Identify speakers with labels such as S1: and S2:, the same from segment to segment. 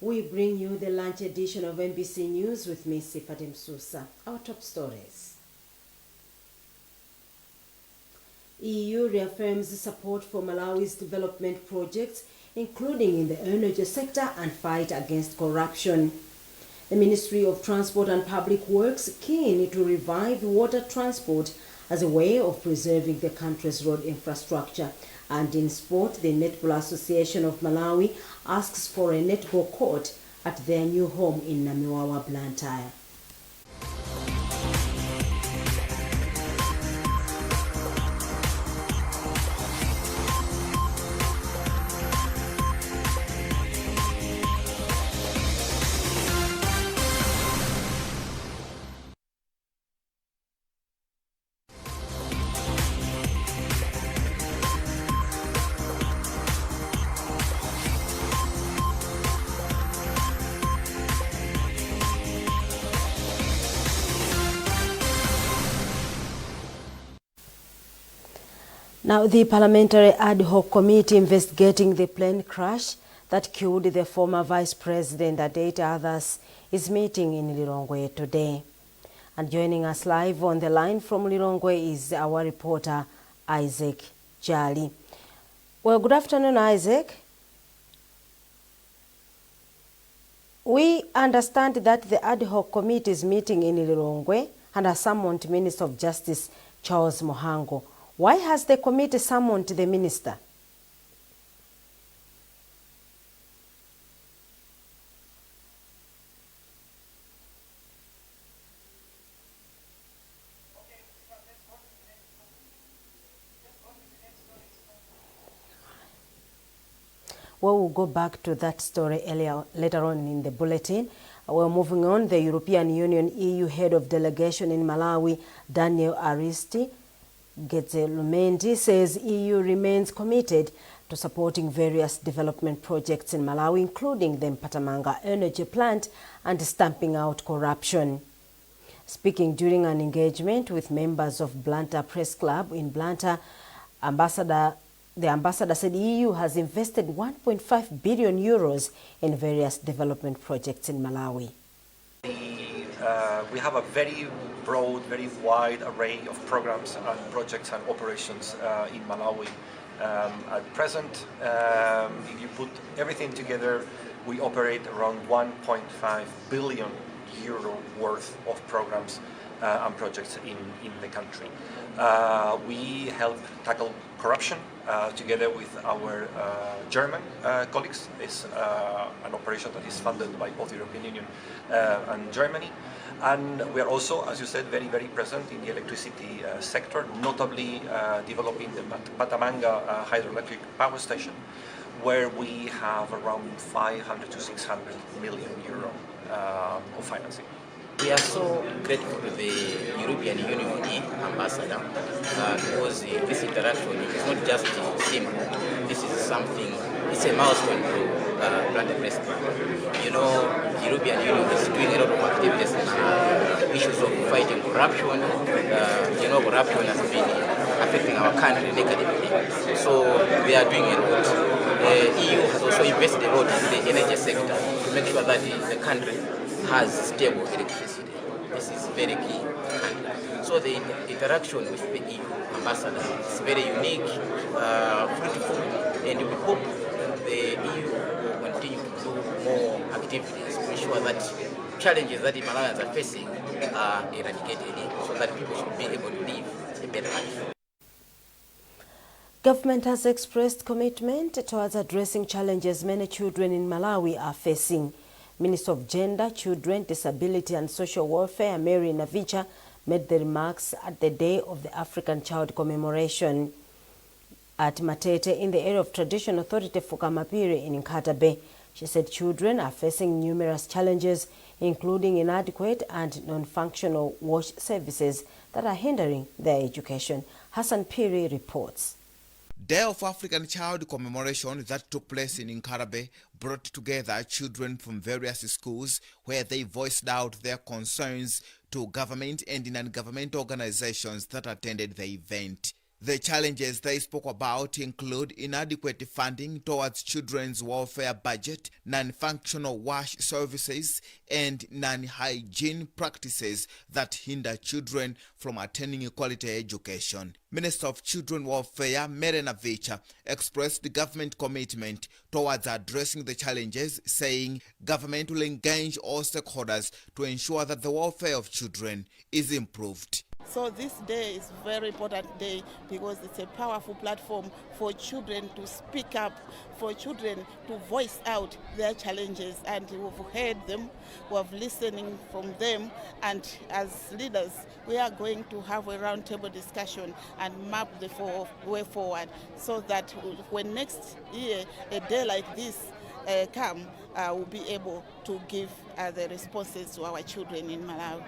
S1: We bring you the lunch edition of MBC News with me, Sifatim Susa. Our top stories. EU reaffirms support for Malawi's development projects, including in the energy sector and fight against corruption. The Ministry of Transport and Public Works keen to revive water transport as a way of preserving the country's road infrastructure. And in sport, the Netball Association of Malawi asks for a netball court at their new home in Namiwawa, Blantyre. Now, the Parliamentary Ad Hoc Committee investigating the plane crash that killed the former Vice President and 8 others is meeting in Lilongwe today. And joining us live on the line from Lilongwe is our reporter, Isaac Jali. Well, good afternoon, Isaac. We understand that the Ad Hoc Committee is meeting in Lilongwe and has summoned Minister of Justice Charles Mohango. Why has the committee summoned the minister? Well, we'll go back to that story later on in the bulletin. We're moving on. The European Union EU head of delegation in Malawi, Daniel Aristi Getzelumendi, says EU remains committed to supporting various development projects in Malawi, including the Mpatamanga energy plant and stamping out corruption. Speaking during an engagement with members of Blantyre Press Club in Blantyre, the ambassador said EU has invested 1.5 billion euros in various development projects in Malawi.
S2: We have a very broad, very wide array of programs and projects and operations in Malawi. At present, if you put everything together, we operate around 1.5 billion euro worth of programs and projects in the country. We help tackle corruption together with our German colleagues. It's an operation that is funded by both the European Union and Germany. And we are also, as you said, very, very present in the electricity sector, notably developing the Mpatamanga hydroelectric power station, where we have around 500 to 600 million euro of financing.
S3: We are so grateful to the European Union ambassador because this interaction is not just simple. This is something, it's a milestone to Blantyre Press Club. You know, the European Union is doing a lot of activities in issues of fighting corruption. You know, corruption has been affecting our country negatively. So we are doing a lot. The EU has also invested a lot in the energy sector to make sure that the country has stable electricity. This is very key. So the interaction with the EU ambassador is very unique, fruitful, and we hope the EU will continue to do more activities to ensure that challenges that the Malawians are facing are eradicated so that people should be able to live a better life.
S1: Government has expressed commitment towards addressing challenges many children in Malawi are facing. Minister of Gender, Children, Disability and Social Welfare, Mary Navicha, made the remarks at the Day of the African Child commemoration at Matete in the area of Tradition Authority Fukamapiri in Nkatabe. She said children are facing numerous challenges, including inadequate and non-functional wash services that are hindering their education. Hassan Piri reports.
S4: Day of African Child commemoration that took place in Nkarabe brought together children from various schools where they voiced out their concerns to government and non-government organizations that attended the event. The challenges they spoke about include inadequate funding towards children's welfare budget, non-functional wash services, and non-hygiene practices that hinder children from attaining quality education. Minister of Children Welfare, Merena Vicha, expressed the government commitment towards addressing the challenges, saying government will engage all stakeholders to ensure that the welfare of children is improved.
S5: So this day is a very important day because it's a powerful platform for children to speak up, for children to voice out their challenges, and we've heard them, we have listening from them, and as leaders we are going to have a roundtable discussion and map the way forward so that when next year a day like this come, we'll be able to give the responses to our children in Malawi.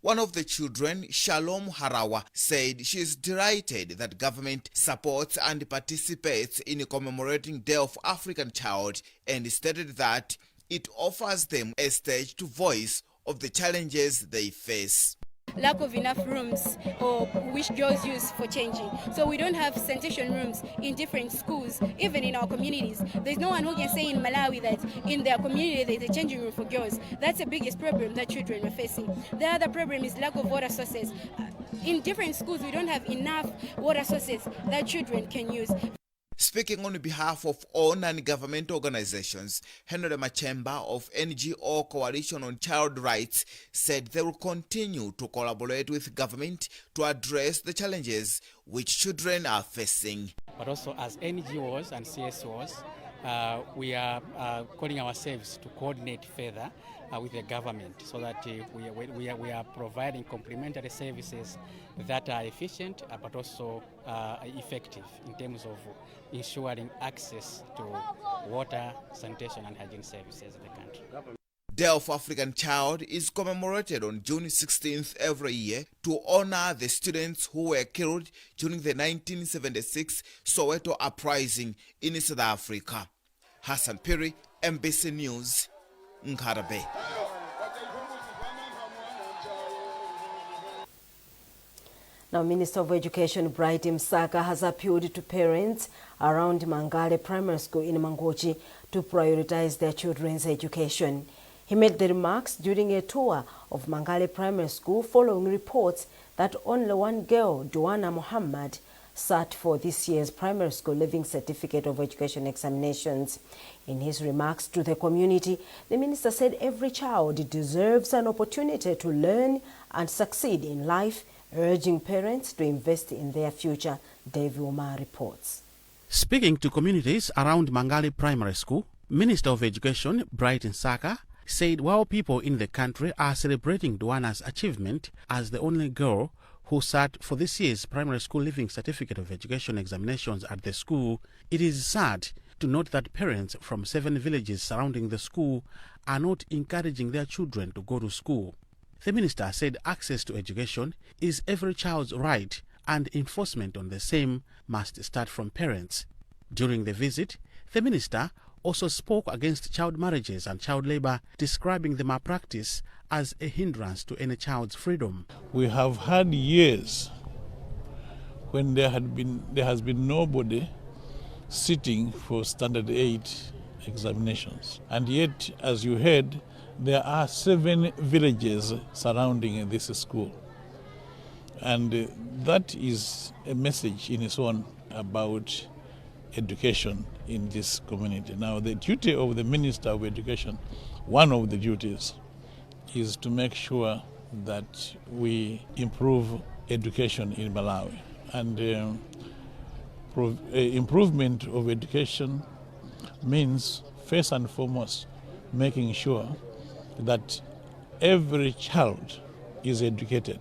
S4: One of the children, Shalom Harawa, said she is delighted that government supports and participates in commemorating Day of African Child, and stated that it offers them a stage to voice of the challenges they face.
S6: Lack of enough rooms or which girls use for changing. So we don't have sanitation rooms in different schools, even in our communities. There's no one who can say in Malawi that in their community there's a changing room for girls. That's the biggest problem that children are facing. The other problem is lack of water sources. In different schools we don't have enough water sources that children can use.
S4: Speaking on behalf of all non-government organizations, Henry Machemba of NGO Coalition on Child Rights said they will continue to collaborate with government to address the challenges which children are facing.
S7: But also as NGOs and CSOs, we are calling ourselves to coordinate further with the government so that we are providing complementary services that are efficient but also effective in terms of ensuring access to water, sanitation and hygiene services in the country.
S4: Day of African Child is commemorated on June 16th every year to honor the students who were killed during the 1976 Soweto uprising in South Africa. Hassan Piri, MBC News, Nkhani.
S1: Now, Minister of Education Bright Msaka has appealed to parents around Mangale Primary School in Mangochi to prioritize their children's education. He made the remarks during a tour of Mangale Primary School following reports that only one girl, Duana Muhammad, sat for this year's Primary School Living Certificate of Education examinations. In his remarks to the community, the minister said every child deserves an opportunity to learn and succeed in life, urging parents to invest in their future. David Omar reports.
S8: Speaking to communities around Mangale Primary School, Minister of Education Bright Msaka said while people in the country are celebrating Duana's achievement as the only girl who sat for this year's Primary School Living Certificate of Education examinations at the school, it is sad to note that parents from 7 villages surrounding the school are not encouraging their children to go to school. The minister said access to education is every child's right and enforcement on the same must start from parents. During the visit, the minister also spoke against child marriages and child labor, describing the malpractice as a hindrance to any child's freedom.
S9: We have had years when there has been nobody sitting for Standard 8 examinations. And yet, as you heard, there are 7 villages surrounding this school. And that is a message in its own about education in this community. Now, the duty of the Minister of Education, one of the duties, is to make sure that we improve education in Malawi. And improvement of education means, first and foremost, making sure that every child is educated.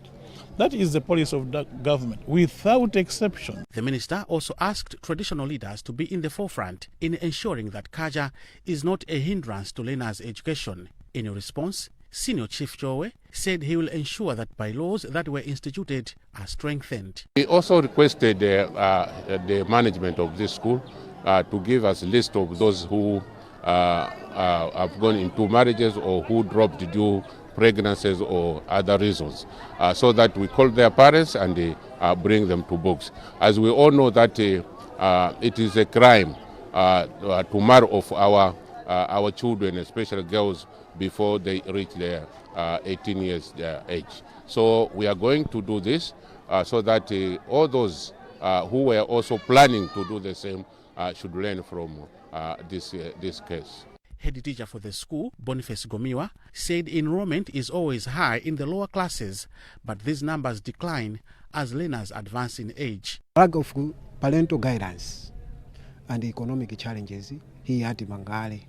S9: That is the policy of the government, without exception.
S8: The minister also asked traditional leaders to be in the forefront in ensuring that culture is not a hindrance to learners' education. In response, Senior Chief Jowe said he will ensure that bylaws that were instituted are strengthened.
S10: We also requested the management of this school to give us a list of those who have gone into marriages or who dropped due pregnancies or other reasons, so that we call their parents and bring them to books. As we all know that it is a crime to marry off our children, especially girls, before they reach their 18 years age. So we are going to do this so that all those who were also planning to do the same should learn from this case.
S8: Head teacher for the school, Boniface Gomiwa, said enrollment is always high in the lower classes, but these numbers decline as learners advance in age.
S11: Lack of parental guidance and economic challenges here at Mangale,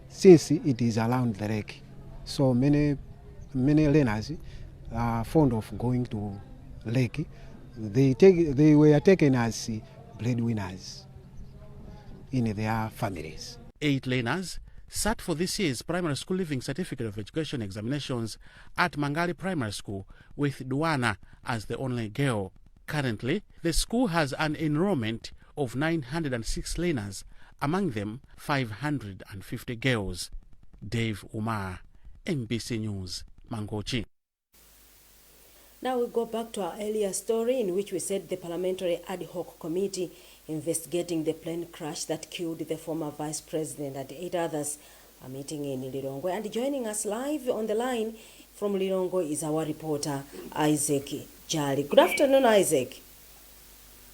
S11: since it is around the lake, so many learners are fond of going to lake. They were taken as breadwinners in their families.
S8: 8 learners sat for this year's Primary School Living Certificate of Education examinations at Mangali Primary School, with Duana as the only girl. Currently, the school has an enrollment of 906 learners, among them 550 girls. Dave Umar, MBC News, Mangochi.
S1: Now we go back to our earlier story in which we said the Parliamentary Ad Hoc Committee investigating the plane crash that killed the former Vice President and 8 others are meeting in Lilongwe. And joining us live on the line from Lilongwe is our reporter, Isaac Jali. Good afternoon, Isaac.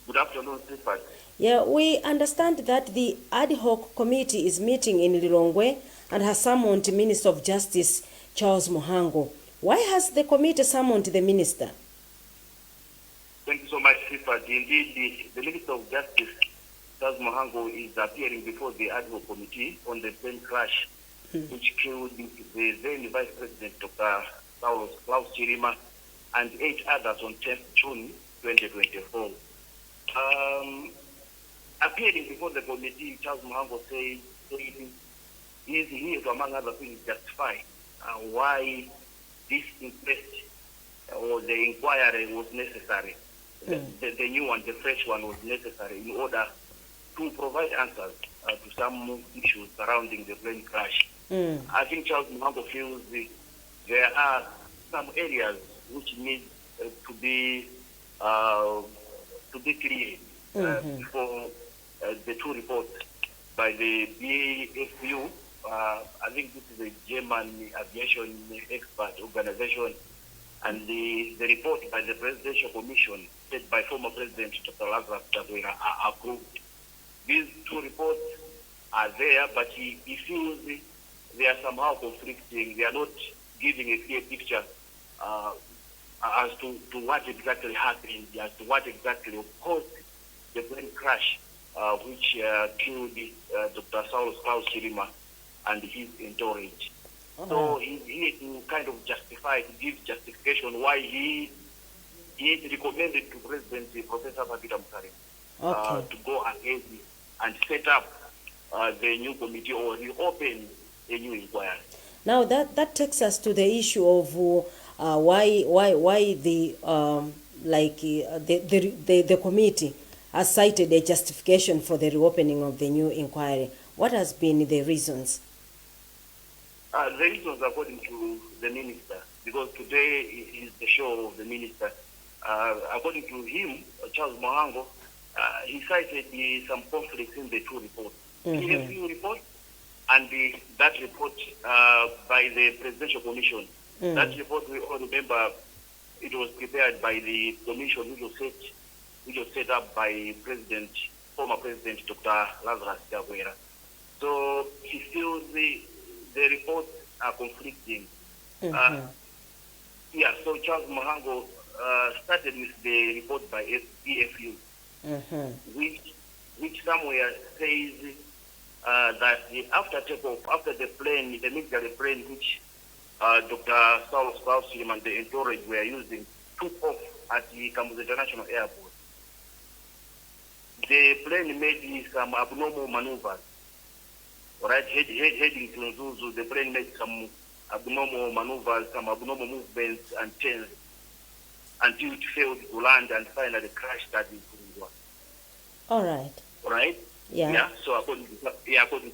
S12: Good afternoon, Stephen.
S1: Yeah, we understand that the Ad Hoc Committee is meeting in Lilongwe and has summoned Minister of Justice Charles Muhango. Why has the committee summoned the minister?
S12: Thank you so much, Stephen. Indeed, the Minister of Justice Charles Muhango is appearing before the Ad Hoc Committee on the plane crash which killed the then Vice President Dr. Klaus Chirima and 8 others on 10th June 2024. Appearing before the committee, Charles Muhango said he is here to, among other things, justify why this inquest or the inquiry was necessary. The new one, the fresh one, was necessary in order to provide answers to some issues surrounding the plane crash. I think Charles Muhango feels there are some areas which need to be cleared before the 2 reports by the BAFU. I think this is a German aviation expert organization, and the report by the Presidential Commission, led by former President Dr. Lazarus Chakwera, are approved. These 2 reports are there, but he feels they are somehow conflicting. They are not giving a clear picture as to what exactly happened, as to what exactly caused the plane crash, which killed Dr. Klaus Chirima and his entourage. So he needs to kind of justify, to give justification why he recommended to President Professor Babita Mukari to go ahead and set up the new committee or reopen a new inquiry.
S1: Now that takes us to the issue of why the the committee has cited a justification for the reopening of the new inquiry. What has been the reasons?
S12: The reasons, according to the minister, because today is the show of the minister. According to him, Charles Muhango, he cited some conflicts in the 2 reports. The few report and that report by the Presidential Commission. That report, we all remember, it was prepared by the commission which was set up by former President Dr. Lazarus Chakwera. So he feels the reports are conflicting. So Charles Muhango started with the report by BFU, which somewhere says that after takeoff, after the military plane which Dr. Klaus Chirima and the entourage were using took off at the Kamuzu International Airport, the plane made some abnormal maneuvers. Right, heading to Nzuzu, the plane made some abnormal maneuvers, some abnormal movements and turns until it failed to land and finally crashed at the Nzuzu.
S1: All right.
S12: Right?
S1: Yeah.
S12: So according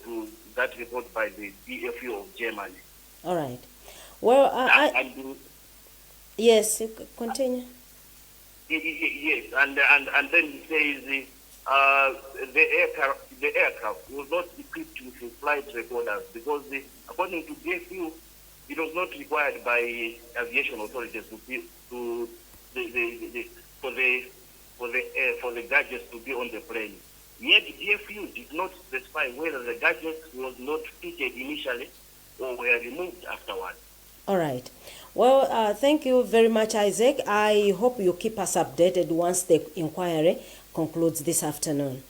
S12: to that report by the BFU of Germany.
S1: All right. Well,
S12: yes,
S1: continue.
S12: Yes, and then he says the aircraft was not equipped with flight recorders because, according to DFU, it was not required by aviation authorities for the gadgets to be on the plane. Yet DFU did not specify whether the gadgets was not fitted initially or were removed afterwards.
S1: All right. Well, thank you very much, Isaac. I hope you keep us updated once the inquiry concludes this afternoon.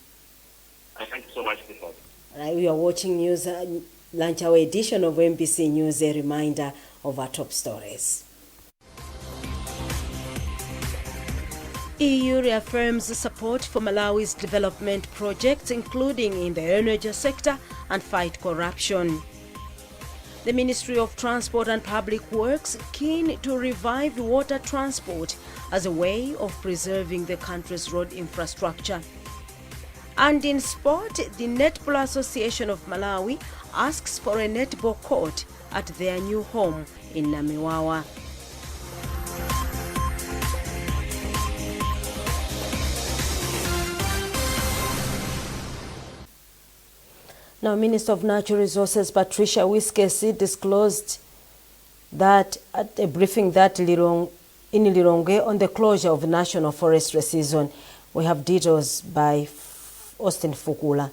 S12: Thank you so much, Stephen.
S1: All right, we are watching news lunch hour edition of MBC News, a reminder of our top stories. EU reaffirms support for Malawi's development projects, including in the energy sector, and fight corruption. The Ministry of Transport and Public Works keen to revive water transport as a way of preserving the country's road infrastructure. And in sport, the Netball Association of Malawi asks for a netball court at their new home in Namiwawa. Now, Minister of Natural Resources Patricia Wiskesi disclosed that at a briefing that in Lilongwe on the closure of the National Forestry season. We have details by Austin Fukula.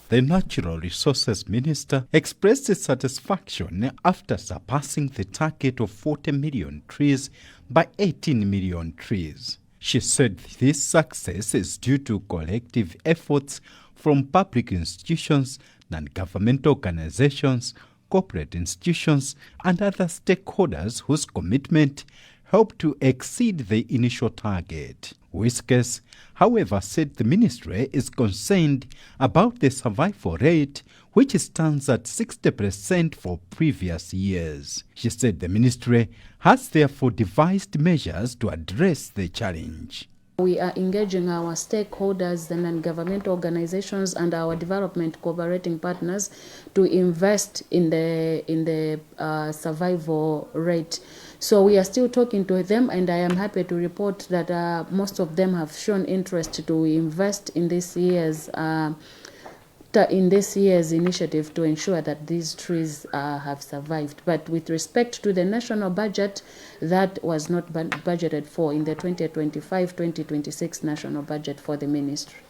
S13: The Natural Resources Minister expressed his satisfaction after surpassing the target of 40 million trees by 18 million trees. She said this success is due to collective efforts from public institutions, non-government organizations, corporate institutions, and other stakeholders whose commitment helped to exceed the initial target. Wiskes, however, said the ministry is concerned about the survival rate, which stands at 60% for previous years. She said the ministry has therefore devised measures to address the challenge.
S14: We are engaging our stakeholders, the non-government organizations, and our development cooperating partners to invest in the survival rate. So we are still talking to them, and I am happy to report that most of them have shown interest to invest in this year's initiative to ensure that these trees have survived. But with respect to the national budget, that was not budgeted for in the 2025-2026 national budget for the ministry.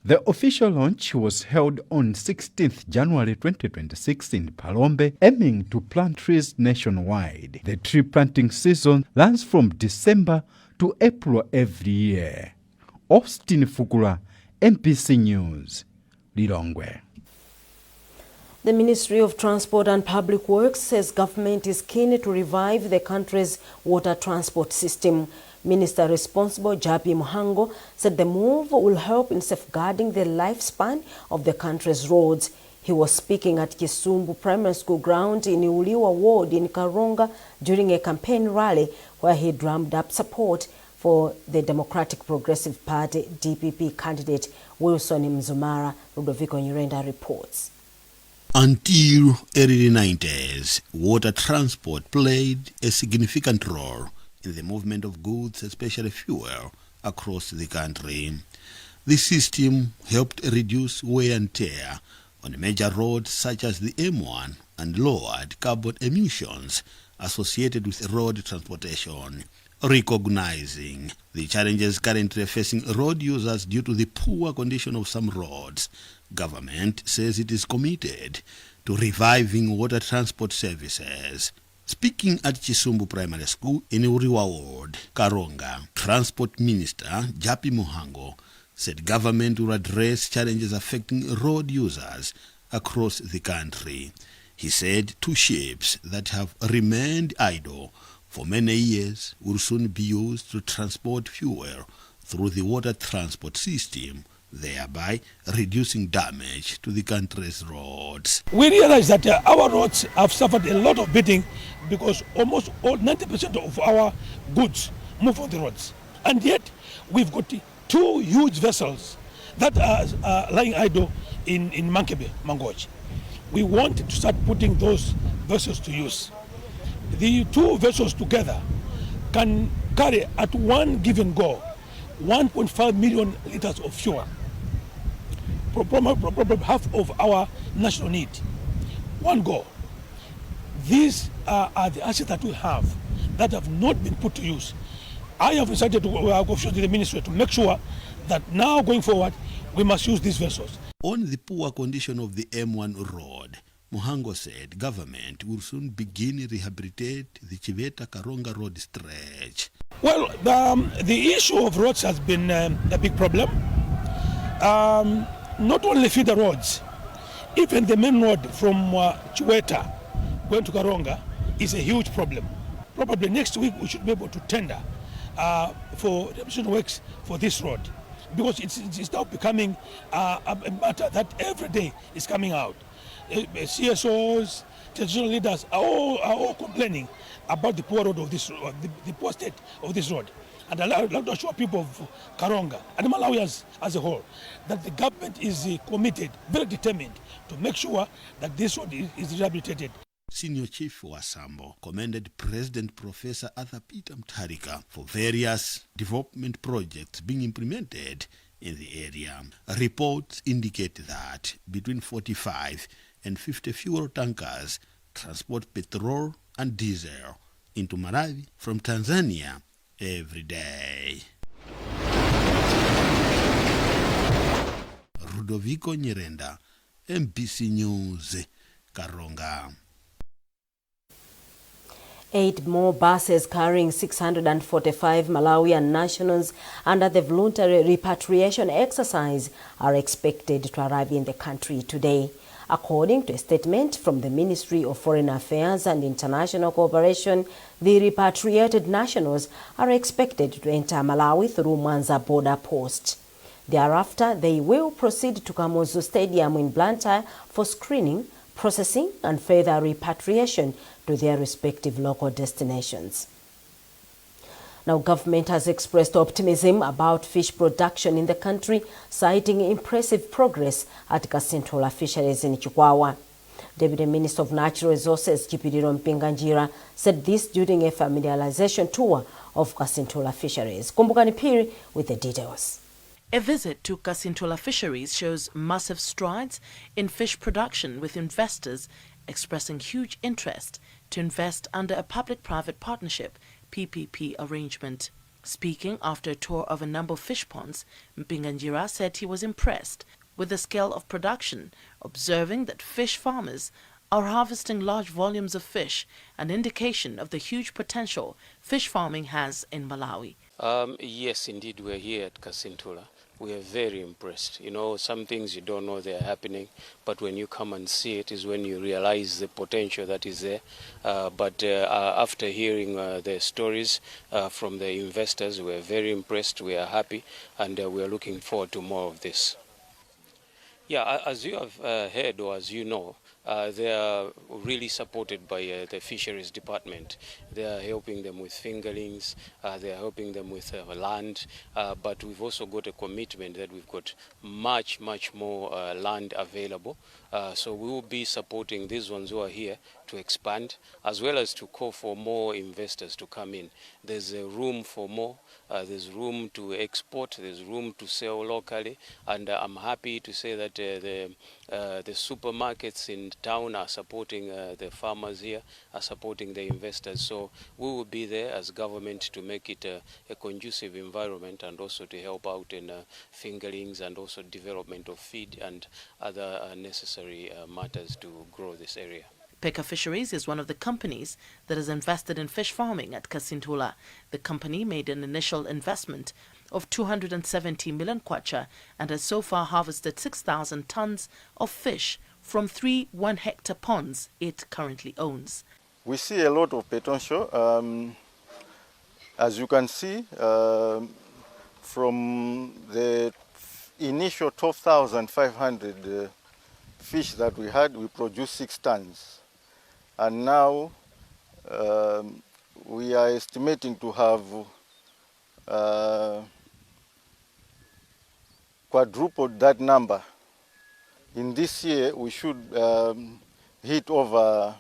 S13: The official launch was held on 16th January 2026 in Palombe, aiming to plant trees nationwide. The tree planting season runs from December to April every year. Austin Fukula, MPC News, Lilongwe.
S1: The Ministry of Transport and Public Works says government is keen to revive the country's water transport system. Minister responsible, Japi Muhango, said the move will help in safeguarding the lifespan of the country's roads. He was speaking at Kisumbu Primary School ground in Uliwa Ward in Karonga during a campaign rally where he drummed up support for the Democratic Progressive Party DPP candidate Wilson Mzumara. Ludovico Nyurenda reports.
S15: Until early 90s, water transport played a significant role in the movement of goods, especially fuel, across the country. The system helped reduce wear and tear on major roads such as the M1 and lowered carbon emissions associated with road transportation. Recognizing the challenges currently facing road users due to the poor condition of some roads, government says it is committed to reviving water transport services. Speaking at Chisumbu Primary School in Uriwa Ward, Karonga, Transport Minister Japi Muhango said government will address challenges affecting road users across the country. He said 2 ships that have remained idle for many years will soon be used to transport fuel through the water transport system, thereby reducing damage to the country's roads.
S16: We realize that our roads have suffered a lot of beating because almost 90% of our goods move on the roads. And yet we've got 2 huge vessels that are lying idle in Mankebe, Mangochi. We want to start putting those vessels to use. The two vessels together can carry at one given go 1.5 million liters of fuel, probably half of our national need. One go. These are the assets that we have that have not been put to use. I have decided to go to the ministry to make sure that now going forward we must use these vessels.
S15: On the poor condition of the M1 road, Muhango said government will soon begin rehabilitate the Chiveta-Karonga road stretch.
S16: Well, the issue of roads has been a big problem. Not only feeder roads, even the main road from Chiveta going to Karonga is a huge problem. Probably next week we should be able to tender for rehabilitation works for this road, because it's now becoming a matter that every day is coming out. CSOs, traditional leaders are all complaining about the poor road of this road, the poor state of this road. And I'd like to assure people of Karonga and Malawi as a whole that the government is committed, very determined to make sure that this road is rehabilitated.
S15: Senior Chief Wasambo commended President Professor Arthur Peter Mutharika for various development projects being implemented in the area. Reports indicate that between 45 and 50 fuel tankers transport petrol and diesel into Malawi from Tanzania every day. Ludovico Nyirenda, MBC News, Karonga.
S1: 8 more buses carrying 645 Malawian nationals under the voluntary repatriation exercise are expected to arrive in the country today. According to a statement from the Ministry of Foreign Affairs and International Cooperation, the repatriated nationals are expected to enter Malawi through Mwanza border post. Thereafter, they will proceed to Kamuzu Stadium in Blantyre for screening, processing and further repatriation to their respective local destinations. Now, government has expressed optimism about fish production in the country, citing impressive progress at Kasintola Fisheries in Chikwawa. Deputy Minister of Natural Resources, Chipiriro Mpinganjira, said this during a familiarization tour of Kasintola Fisheries. Kumbukani Piri with the details.
S17: A visit to Kasintola Fisheries shows massive strides in fish production, with investors expressing huge interest to invest under a public-private partnership PPP arrangement. Speaking after a tour of a number of fish ponds, Mpinganjira said he was impressed with the scale of production, observing that fish farmers are harvesting large volumes of fish, an indication of the huge potential fish farming has in Malawi.
S18: Yes, indeed, we're here at Kasintola. We are very impressed. You know, some things you don't know they are happening, but when you come and see it is when you realize the potential that is there. But after hearing the stories from the investors, we are very impressed, we are happy, and we are looking forward to more of this. Yeah, as you have heard, or as you know, they are really supported by the fisheries department. They are helping them with fingerlings, they are helping them with land, but we've also got a commitment that we've got much more land available. So we will be supporting these ones who are here to expand, as well as to call for more investors to come in. There's a room for more, there's room to export, there's room to sell locally, and I'm happy to say that the supermarkets in town are supporting the farmers here, are supporting the investors. So we will be there as government to make it a conducive environment, and also to help out in fingerlings and also development of feed and other necessary matters to grow this area.
S17: Peka Fisheries is one of the companies that has invested in fish farming at Kasintola. The company made an initial investment of 270 million kwacha and has so far harvested 6,000 tons of fish from 3 1-hectare ponds it currently owns.
S19: We see a lot of potential. As you can see, from the initial 12,500 fish that we had, we produced 6 tons. And now we are estimating to have quadrupled that number. In this year, we should hit over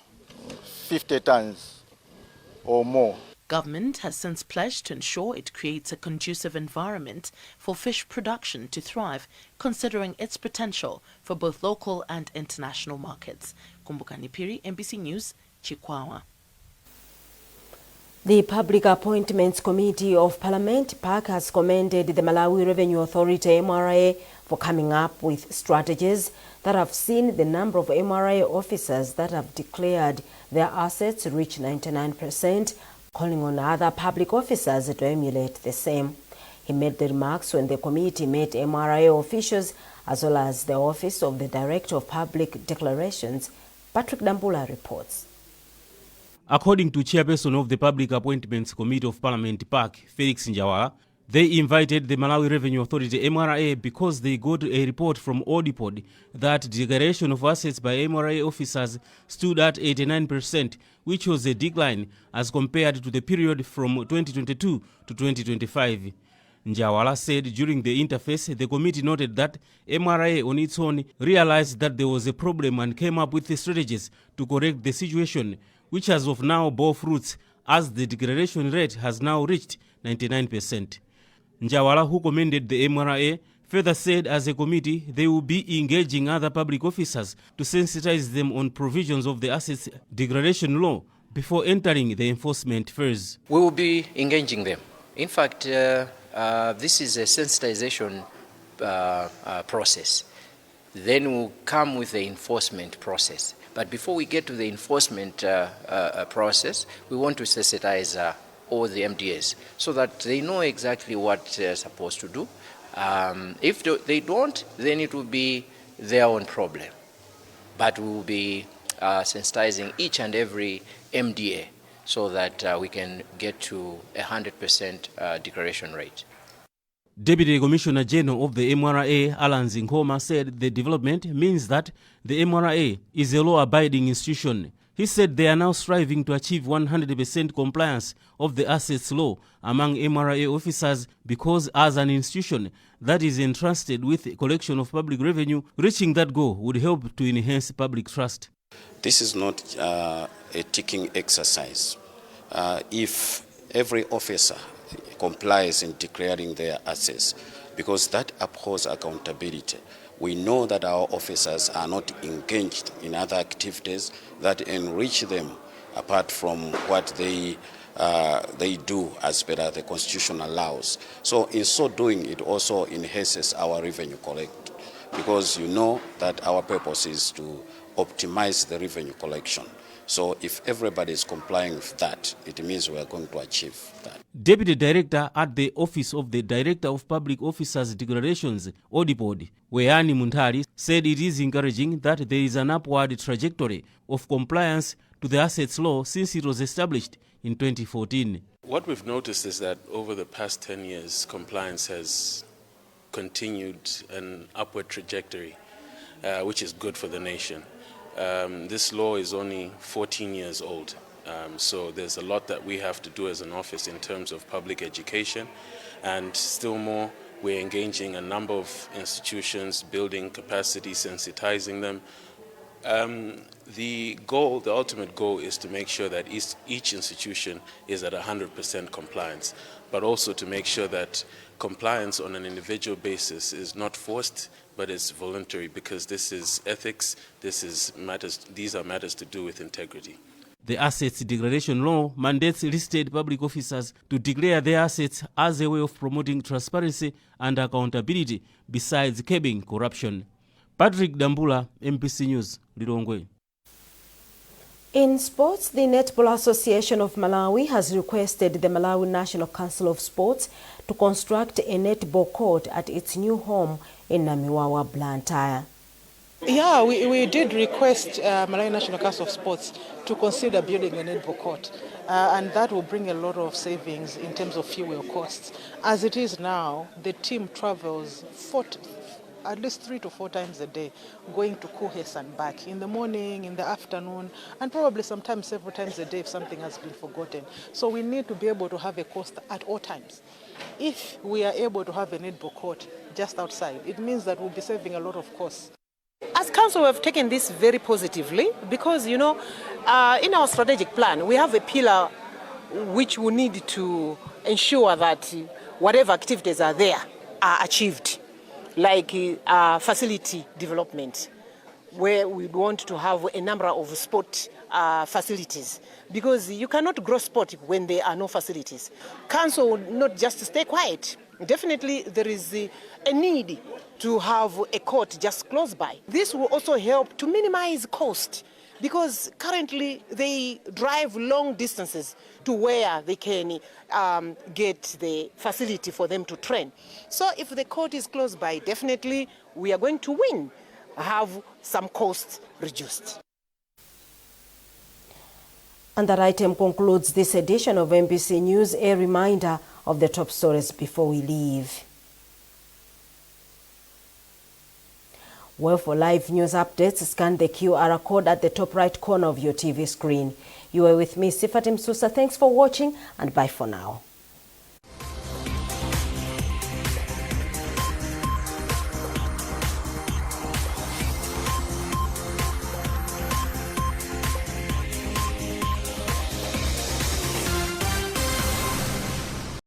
S19: 50 tons or more.
S17: Government has since pledged to ensure it creates a conducive environment for fish production to thrive, considering its potential for both local and international markets. Kumbukani Piri, MBC News, Chikwawa.
S1: The Public Appointments Committee of Parliament, PAC, has commended the Malawi Revenue Authority, MRA, for coming up with strategies that have seen the number of MRA officers that have declared their assets reach 99%, calling on other public officers to emulate the same. He made the remarks when the committee met MRA officials as well as the Office of the Director of Public Declarations. Patrick Dambula reports.
S20: According to Chairperson of the Public Appointments Committee of Parliament, PAC, Felix Njawala, they invited the Malawi Revenue Authority, MRA, because they got a report from Audipod that declaration of assets by MRA officers stood at 89%, which was a decline as compared to the period from 2022 to 2025. Njawala said during the interface, the committee noted that MRA on its own realized that there was a problem and came up with the strategies to correct the situation, which as of now bore fruits as the declaration rate has now reached 99%. Njawala, who commended the MRA, further said as a committee they will be engaging other public officers to sensitize them on provisions of the Assets Declaration Law before entering the enforcement phase.
S21: We will be engaging them. In fact, this is a sensitization process. Then we'll come with the enforcement process. But before we get to the enforcement process, we want to sensitize all the MDAs so that they know exactly what they're supposed to do. If they don't, then it will be their own problem. But we will be sensitizing each and every MDA so that we can get to 100% declaration rate.
S20: Deputy Commissioner General of the MRA, Alan Zinkoma, said the development means that the MRA is a law-abiding institution. He said they are now striving to achieve 100% compliance of the assets law among MRA officers because as an institution that is entrusted with the collection of public revenue, reaching that goal would help to enhance public trust.
S22: This is not a ticking exercise. If every officer complies in declaring their assets, because that upholds accountability. We know that our officers are not engaged in other activities that enrich them apart from what they do as per the Constitution allows. So in so doing, it also enhances our revenue collect, because you know that our purpose is to optimize the revenue collection. So if everybody is complying with that, it means we are going to achieve that.
S20: Deputy Director at the Office of the Director of Public Officers Declarations, Audipod, Weani Muntari, said it is encouraging that there is an upward trajectory of compliance to the assets law since it was established in 2014.
S23: What we've noticed is that over the past 10 years, compliance has continued an upward trajectory, which is good for the nation. This law is only 14 years old, so there's a lot that we have to do as an office in terms of public education, and still more, we're engaging a number of institutions, building capacity, sensitizing them. The ultimate goal is to make sure that each institution is at 100% compliance, but also to make sure that compliance on an individual basis is not forced, but it's voluntary, because this is ethics, these are matters to do with integrity.
S20: The Assets Declaration Law mandates listed public officers to declare their assets as a way of promoting transparency and accountability, besides curbing corruption. Patrick Dambula, MPC News, Lilongwe.
S1: In sports, the Netball Association of Malawi has requested the Malawi National Council of Sports to construct a netball court at its new home in Namiwawa, Blantyre.
S24: Yeah, we did request Malawi National Council of Sports to consider building a netball court, and that will bring a lot of savings in terms of fuel costs. As it is now, the team travels at least 3 to 4 times a day, going to Kuhes and back, in the morning, in the afternoon, and probably sometimes several times a day if something has been forgotten. So we need to be able to have a course at all times. If we are able to have a netball court just outside, it means that we'll be saving a lot of costs.
S25: As council, we have taken this very positively because, you know, in our strategic plan, we have a pillar which will need to ensure that whatever activities are there are achieved, like facility development, where we want to have a number of sport facilities, because you cannot grow sport when there are no facilities. Council will not just stay quiet. Definitely there is a need to have a court just close by. This will also help to minimize cost, because currently they drive long distances to where they can get the facility for them to train. So if the court is close by, definitely we are going to win, have some costs reduced.
S1: And that item concludes this edition of MBC News. A reminder of the top stories before we leave. Well, for live news updates, scan the QR code at the top right corner of your TV screen. You are with me, Sifatim Susa. Thanks for watching, and bye for now.